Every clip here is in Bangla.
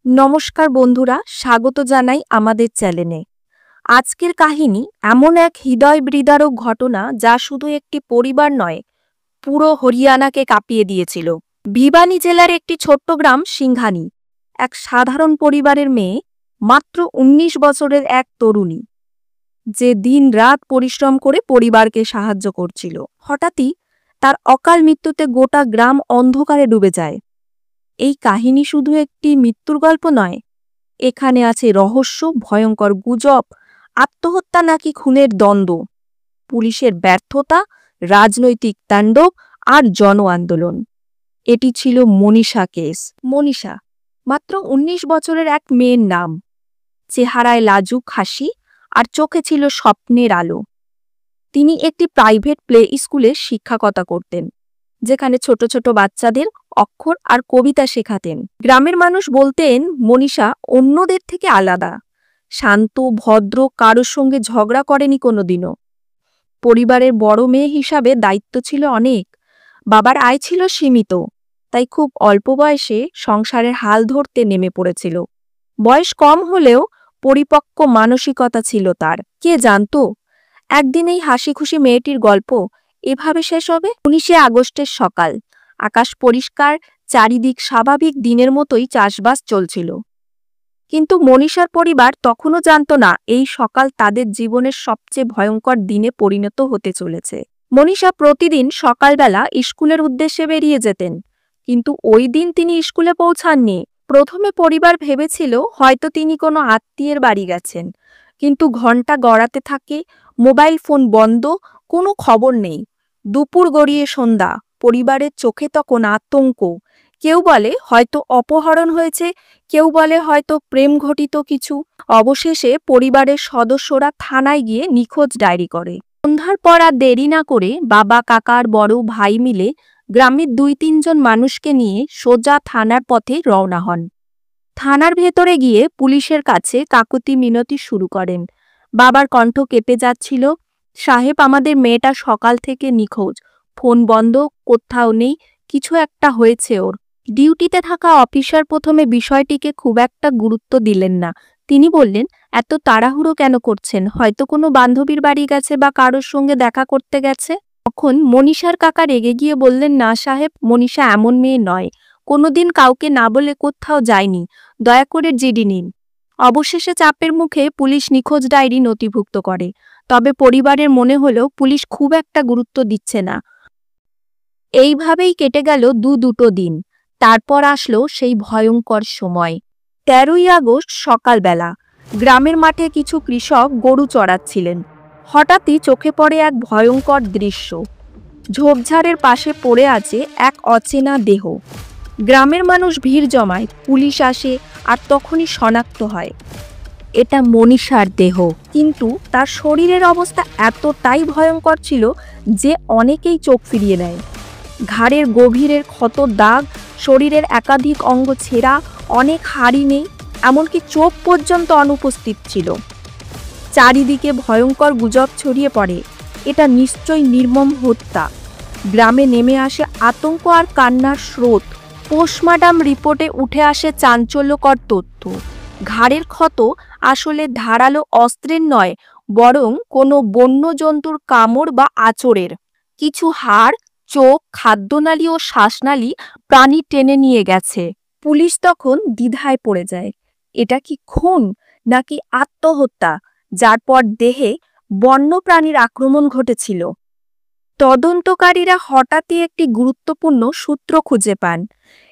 নমস্কার বন্ধুরা, স্বাগত জানাই আমাদের চ্যানেলে। আজকের কাহিনী এমন এক হৃদয় বিদারক ঘটনা যা শুধু একটি পরিবার নয়, পুরো হরিয়ানাকে কাঁপিয়ে দিয়েছিল। ভিবানী জেলার একটি ছোট্ট গ্রাম সিংঘানি, এক সাধারণ পরিবারের মেয়ে, মাত্র ১৯ বছরের এক তরুণী, যে দিন রাত পরিশ্রম করে পরিবারকে সাহায্য করছিল। হঠাৎই তার অকাল মৃত্যুতে গোটা গ্রাম অন্ধকারে ডুবে যায়। এই কাহিনী শুধু একটি মৃত্যুর গল্প নয়, এখানে আছে রহস্য, ভয়ঙ্কর গুজব, আত্মহত্যা নাকি খুনের দ্বন্দ্ব, পুলিশের ব্যর্থতা, রাজনৈতিক তাণ্ডব আর জন আন্দোলন। এটি ছিল মনীষা কেস। মনীষা মাত্র ১৯ বছরের এক মেয়ের নাম। চেহারায় লাজুক হাসি আর চোখে ছিল স্বপ্নের আলো। তিনি একটি প্রাইভেট প্লে স্কুলে শিক্ষকতা করতেন, যেখানে ছোট ছোট বাচ্চাদের অক্ষর আর কবিতা শেখাতেন। গ্রামের মানুষ বলতেন মনীষা অন্যদের থেকে আলাদা, শান্ত, ভদ্র, কারোর সঙ্গে ঝগড়া করেনি কোনোদিনও। পরিবারের বড় মেয়ে হিসাবে দায়িত্ব ছিল অনেক। বাবার আয় ছিল সীমিত, তাই খুব অল্প বয়সে সংসারের হাল ধরতে নেমে পড়েছিল। বয়স কম হলেও পরিপক্ক মানসিকতা ছিল তার। কে জানতো একদিন এই হাসি খুশি মেয়েটির গল্প এভাবে শেষ হবে। ১৯শে আগস্টের সকাল, আকাশ পরিষ্কার, চারিদিক স্বাভাবিক দিনের মতোই চাষবাস চলছিল। কিন্তু মনীষার পরিবার তখনও জানত না এই সকাল তাদের জীবনের সবচেয়ে ভয়ঙ্কর দিনে পরিণত হতে চলেছে। মনীষা প্রতিদিন সকালবেলা স্কুলের উদ্দেশ্যে বেরিয়ে যেতেন, কিন্তু ওই দিন তিনি স্কুলে পৌঁছাননি। প্রথমে পরিবার ভেবেছিল হয়তো তিনি কোনো আত্মীয়ের বাড়ি গেছেন, কিন্তু ঘন্টা গড়াতে থাকে, মোবাইল ফোন বন্ধ, কোনো খবর নেই। দুপুর গড়িয়ে সন্ধ্যা, পরিবারের চোখে তখন আতঙ্ক। কেউ বলে হয়তো অপহরণ হয়েছে, কেউ বলে হয়তো প্রেম ঘটিত কিছু। অবশেষে পরিবারের সদস্যরা থানায় গিয়ে নিখোঁজ ডায়েরি করে। সন্ধ্যার পর আর দেরি না করে বাবা, কাকার বড় ভাই মিলে গ্রামের ২-৩ জন মানুষকে নিয়ে সোজা থানার পথে রওনা হন। থানার ভেতরে গিয়ে পুলিশের কাছে কাকুতি মিনতি শুরু করেন। বাবার কণ্ঠ কেঁপে যাচ্ছিল, সাহেব, আমাদের মেয়েটা সকাল থেকে নিখোঁজ, ফোন বন্ধ, কোথাও নেই, কিছু একটা হয়েছে ওর। ডিউটিতে থাকা অফিসার প্রথমে বিষয়টিকে খুব একটা গুরুত্ব দিলেন না। তিনি বললেন, এত তাড়াহুড়ো কেন করছেন? হয়তো কোনো বান্ধবীর বাড়ি গেছে বা কারোর সঙ্গে দেখা করতে গেছে। তখন মনীষার কাকা রেগে গিয়ে বললেন, না সাহেব, মনীষা এমন মেয়ে নয়, কোনোদিন কাউকে না বলে কোথাও যায়নি, দয়া করে জিডি নিন। অবশেষে চাপের মুখে পুলিশ নিখোঁজ ডায়েরি নথিভুক্ত করে। তবে পরিবারের মনে হলো পুলিশ খুব একটা গুরুত্ব দিচ্ছে না। এইভাবেই কেটে গেল দুটো দিন। তারপর আসলো সেই ভয়ঙ্কর সময়। ১৩ই আগস্ট সকালবেলা গ্রামের মাঠে কিছু কৃষক গরু চড়াচ্ছিলেন। হঠাৎই চোখে পড়ে এক ভয়ঙ্কর দৃশ্য। ঝোপঝাড়ের পাশে পড়ে আছে এক অচেনা দেহ। গ্রামের মানুষ ভিড় জমায়, পুলিশ আসে, আর তখনই শনাক্ত হয় এটা মনীষার দেহ। কিন্তু তার শরীরের অবস্থা এতটাই ভয়ঙ্কর ছিল যে অনেকেই চোখ ফিরিয়ে নেয়। ঘাড়ের গভীরের ক্ষত দাগ, শরীরের একাধিক অঙ্গ ছেঁড়া, অনেক হাড়ি নেই, এমনকি চোখ পর্যন্ত অনুপস্থিত ছিল। চারিদিকে ভয়ঙ্কর গুজব ছড়িয়ে পড়ে, এটা নিশ্চয়ই নির্মম হত্যা। গ্রামে নেমে আসে আতঙ্ক আর কান্নার স্রোত। পোস্টমর্টম রিপোর্টে উঠে আসে চাঞ্চল্যকর তথ্য। ঘাড়ের ক্ষত আসলে ধারালো অস্ত্রের নয়, বরং কোনো বন্য জন্তুর কামড় বা আঁচড়ের। কিছু হাড়, চোখ, খাদ্যনালী ও শ্বাসনালী প্রাণী টেনে নিয়ে গেছে। পুলিশ তখন দ্বিধায় পড়ে যায়, এটা কি খুন নাকি আত্মহত্যা, যার পর দেহে বন্য প্রাণীর আক্রমণ ঘটেছিল। তদন্তকারীরা হঠাৎই একটি গুরুত্বপূর্ণ সূত্র খুঁজে পান।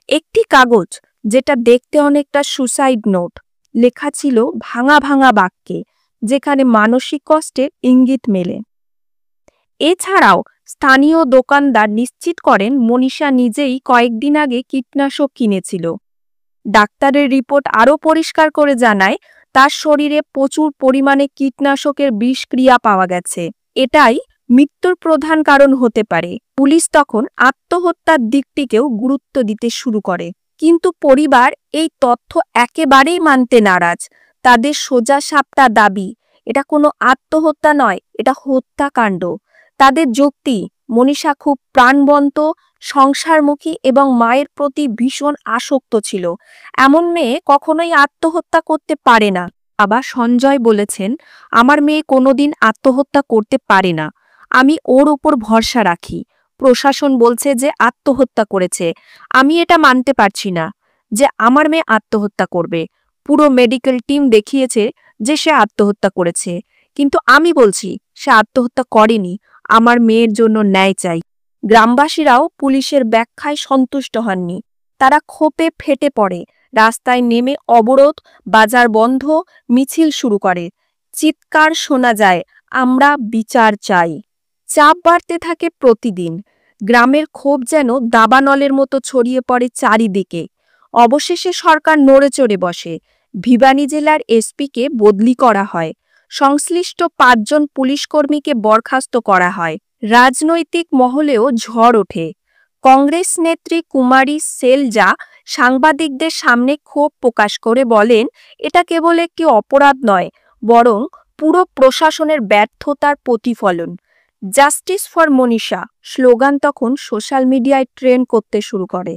একটি কাগজ, যেটা দেখতে অনেকটা সুসাইড নোট। লেখা ছিল ভাঙা ভাঙা বাক্যে, যেখানে মানসিক কষ্টের ইঙ্গিত মেলে। এছাড়াও স্থানীয় দোকানদার নিশ্চিত করেন মনীষা নিজেই কয়েকদিন আগে কীটনাশক কিনেছিল। ডাক্তারের রিপোর্ট আরও পরিষ্কার করে জানায় তার শরীরে প্রচুর পরিমাণে কীটনাশকের বিষক্রিয়া পাওয়া গেছে। এটাই মৃত্যুর প্রধান কারণ হতে পারে। পুলিশ তখন আত্মহত্যার দিকটিকেও গুরুত্ব দিতে শুরু করে। কিন্তু পরিবার এই তথ্য একেবারেই মানতে নারাজ। তাদের সোজা সাপটা দাবি, এটা কোনো আত্মহত্যা নয়, এটা হত্যাকাণ্ড। তাদের যুক্তি, মনীষা খুব প্রাণবন্ত, সংসারমুখী এবং মায়ের প্রতি ভীষণ আসক্ত ছিল। এমন মেয়ে কখনোই আত্মহত্যা করতে পারে না। বাবা সঞ্জয় বলেছেন, আমার মেয়ে কোনোদিন আত্মহত্যা করতে পারে না। আমি ওর ওপর ভরসা রাখি। প্রশাসন বলছে যে আত্মহত্যা করেছে। আমি এটা মানতে পারছি না যে আমার মেয়ে আত্মহত্যা করবে। পুরো মেডিকেল টিম দেখিয়েছে যে সে আত্মহত্যা করেছে, কিন্তু আমি বলছি সে আত্মহত্যা করেনি। আমার মেয়ের জন্য ন্যায় চাই। গ্রামবাসীরাও পুলিশের ব্যাখ্যায় সন্তুষ্ট হননি। তারা ক্ষোভে ফেটে পড়ে, রাস্তায় নেমে অবরোধ, বাজার বন্ধ, মিছিল শুরু করে। চিৎকার শোনা যায়, আমরা বিচার চাই। চাপ বাড়তে থাকে প্রতিদিন। গ্রামের ক্ষোভ যেন দাবানলের মতো ছড়িয়ে পড়ে চারিদিকে। অবশেষে সরকার নড়েচড়ে বসে। ভিবানী জেলার এসপিকে বদলি করা হয়। সংশ্লিষ্ট ৫ জন পুলিশকর্মীকে বরখাস্ত করা হয়। রাজনৈতিক মহলেও ঝড় ওঠে। কংগ্রেস নেত্রী কুমারী সেলজা সাংবাদিকদের সামনে ক্ষোভ প্রকাশ করে বলেন, এটা কেবল একটি অপরাধ নয়, বরং পুরো প্রশাসনের ব্যর্থতার প্রতিফলন। জাস্টিস ফর মনীষা স্লোগান তখন সোশ্যাল মিডিয়ায় ট্রেন্ড করতে শুরু করে।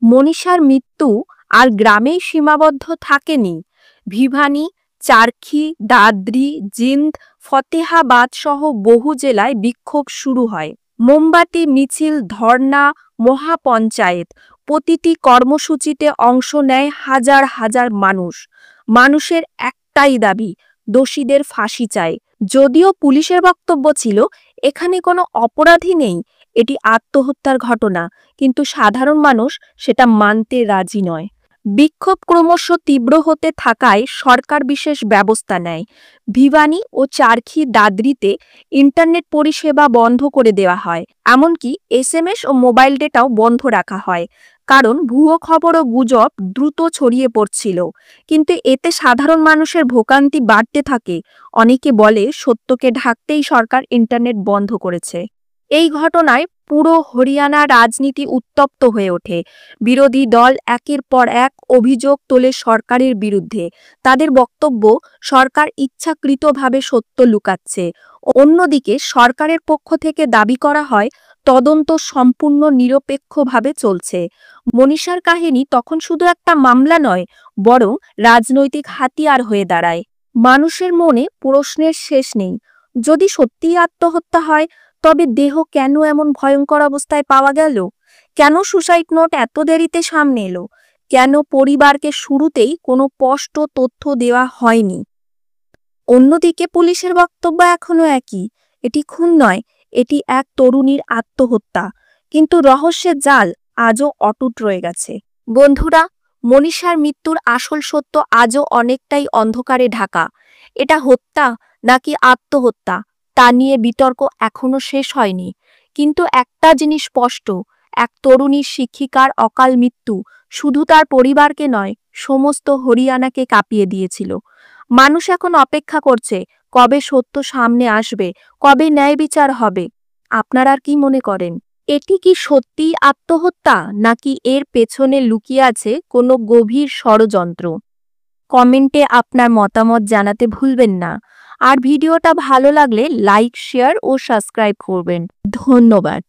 মনীষার মৃত্যু আর গ্রামেই সীমাবদ্ধ থাকেনি। ভিবানী, চারখি, দাদ্রি, জিন্দ, ফতেহাবাদ সহ বহু জেলায় বিক্ষোভ শুরু হয়। মোমবাতি মিছিল, ধর্না, মহাপঞ্চায়েত, প্রতিটি কর্মসূচিতে অংশ নেয় হাজার হাজার মানুষ। মানুষের একটাই দাবি, দোষীদের ফাঁসি চায়। যদিও পুলিশের বক্তব্য ছিল এখানে কোনো অপরাধী নেই, এটি আত্মহত্যার ঘটনা, কিন্তু সাধারণ মানুষ সেটা মানতে রাজি নয়। বিক্ষোভ ক্রমশ তীব্র হতে থাকায় সরকার বিশেষ ব্যবস্থা নেয়। ভিবানী ও চারখি, দাদ্রিতে ইন্টারনেট পরিষেবা বন্ধ করে দেওয়া হয়। এমনকি এসএমএস ও মোবাইল ডেটাও বন্ধ রাখা হয়, কারণ ভুয়ো খবর ও গুজব দ্রুত ছড়িয়ে পড়ছিল। কিন্তু এতে সাধারণ মানুষের ভোগান্তি বাড়তে থাকে। অনেকে বলে সত্যকে ঢাকতেই সরকার ইন্টারনেট বন্ধ করেছে। এই ঘটনায় পুরো হরিয়ানা রাজনীতি উত্তপ্ত হয়ে ওঠে। বিরোধী দল একের পর এক অভিযোগ তোলে সরকারের বিরুদ্ধে। তাদের বক্তব্য, সরকার ইচ্ছাকৃতভাবে সত্য লুকাচ্ছে। অন্যদিকে সরকারের পক্ষ থেকে দাবি করা হয় তদন্ত সম্পূর্ণ নিরপেক্ষভাবে চলছে। মনীষার কাহিনী তখন শুধু একটা মামলা নয়, বরং রাজনৈতিক হাতিয়ার হয়ে দাঁড়ায়। মানুষের মনে প্রশ্নের শেষ নেই। যদি সত্যিই আত্মহত্যা হয়, তবে দেহ কেন এমন ভয়ঙ্কর অবস্থায় পাওয়া গেল? কেন সুসাইড নোট এত দেরিতে সামনে এলো? কেন পরিবারকে শুরুতেই কোনো স্পষ্ট তথ্য দেওয়া হয়নি? অন্যদিকে পুলিশের বক্তব্য এখনো একই, এটি খুন নয়, এটি এক তরুণীর আত্মহত্যা। কিন্তু রহস্যের জাল আজও অটুট রয়ে গেছে। বন্ধুরা, মনীষার মৃত্যুর আসল সত্য আজও অনেকটাই অন্ধকারে ঢাকা। এটা হত্যা নাকি আত্মহত্যা তা নিয়ে বিতর্ক এখনো শেষ হয়নি। কিন্তু একটা জিনিস স্পষ্ট, এক তরুণীর শিক্ষিকার অকাল মৃত্যু শুধু তার পরিবারকে নয়, সমস্ত হরিয়ানাকে কাঁপিয়ে দিয়েছিল। মানুষ এখন অপেক্ষা করছে কবে সত্য সামনে আসবে, কবে ন্যায় বিচার হবে। আপনারা কি মনে করেন, এটি কি সত্যিই আত্মহত্যা, নাকি এর পেছনে লুকিয়ে আছে কোনো গভীর ষড়যন্ত্র? কমেন্টে আপনার মতামত জানাতে ভুলবেন না। আর ভিডিওটা ভালো লাগলে লাইক, শেয়ার ও সাবস্ক্রাইব করবেন। ধন্যবাদ।